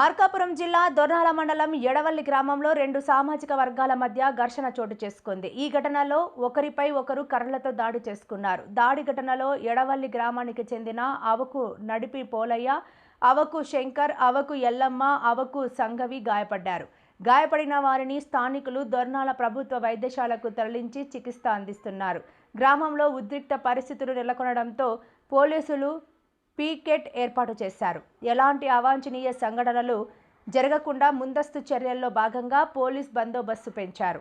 మార్కాపురం జిల్లా దొర్నాల మండలం ఎడవల్లి గ్రామంలో రెండు సామాజిక వర్గాల మధ్య ఘర్షణ చోటు చేసుకుంది. ఈ ఘటనలో ఒకరిపై ఒకరు కర్రలతో దాడి చేసుకున్నారు. దాడి ఘటనలో ఎడవల్లి గ్రామానికి చెందిన అవకు నడిపి పోలయ్య, అవకు శంకర్, అవకు ఎల్లమ్మ, అవకు సంగవి గాయపడ్డారు. గాయపడిన వారిని స్థానికులు దొర్నాల ప్రభుత్వ వైద్యశాలకు తరలించి చికిత్స అందిస్తున్నారు. గ్రామంలో ఉద్రిక్త పరిస్థితులు నెలకొనడంతో పోలీసులు పీకెట్ ఏర్పాటు చేశారు. ఎలాంటి అవాంఛనీయ సంఘటనలు జరగకుండా ముందస్తు చర్యల్లో భాగంగా పోలీస్ బందోబస్తు పెంచారు.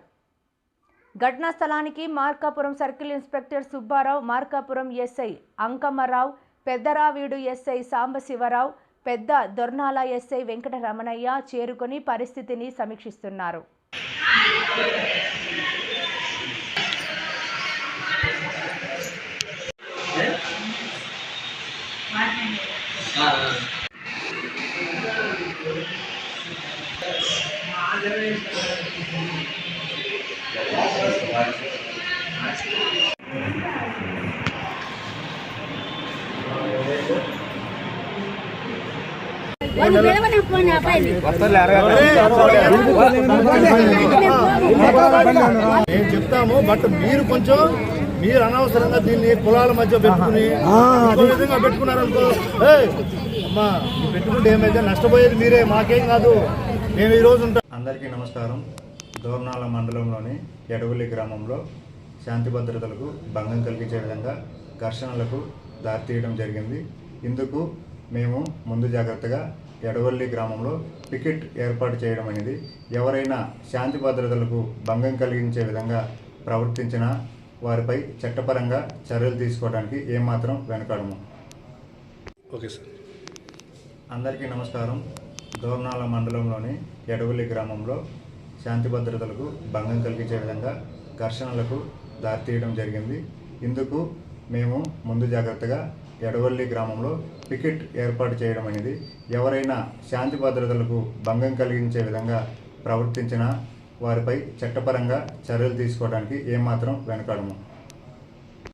ఘటనా స్థలానికి Markapuram circle inspector Subbarao, Markapuram SI Ankammarao, Peddaraveedu SI Sambasivarao, Pedda Dornala SI Venkataramanaiah చేరుకొని పరిస్థితిని సమీక్షిస్తున్నారు. చెప్తాము, బట్ మీరు కొంచెం మీరు అనవసరంగా దీన్ని కులాల మధ్య పెట్టుకుని విధంగా పెట్టుకున్నారనుకో, అమ్మా పెట్టుకుంటే ఏమైతే నష్టపోయేది మీరే, మాకేం కాదు. మేము ఈరోజు ఉంటాం. అందరికీ నమస్కారం. దోర్నాల మండలంలోని ఎడవల్లి గ్రామంలో శాంతి భద్రతలకు భంగం కలిగించే విధంగా ఘర్షణలకు దారితీయడం జరిగింది. ఇందుకు మేము ముందు జాగ్రత్తగా ఎడవల్లి గ్రామంలో పికెట్ ఏర్పాటు చేయడం అనేది, ఎవరైనా శాంతి భద్రతలకు భంగం కలిగించే విధంగా ప్రవర్తించిన వారిపై చట్టపరంగా చర్యలు తీసుకోవడానికి ఏమాత్రం వెనకాడము. Okay sir. అందరికీ నమస్కారం. దోర్నాల మండలంలోని ఎడవల్లి గ్రామంలో శాంతి భద్రతలకు భంగం కలిగించే విధంగా ఘర్షణలకు దారితీయడం జరిగింది. ఇందుకు మేము ముందు జాగ్రత్తగా ఎడవల్లి గ్రామంలో పికెట్ ఏర్పాటు చేయడం అనేది, ఎవరైనా శాంతి భద్రతలకు భంగం కలిగించే విధంగా ప్రవర్తించిన వారిపై చట్టపరంగా చర్యలు తీసుకోవడానికి ఏమాత్రం వెనకాడము.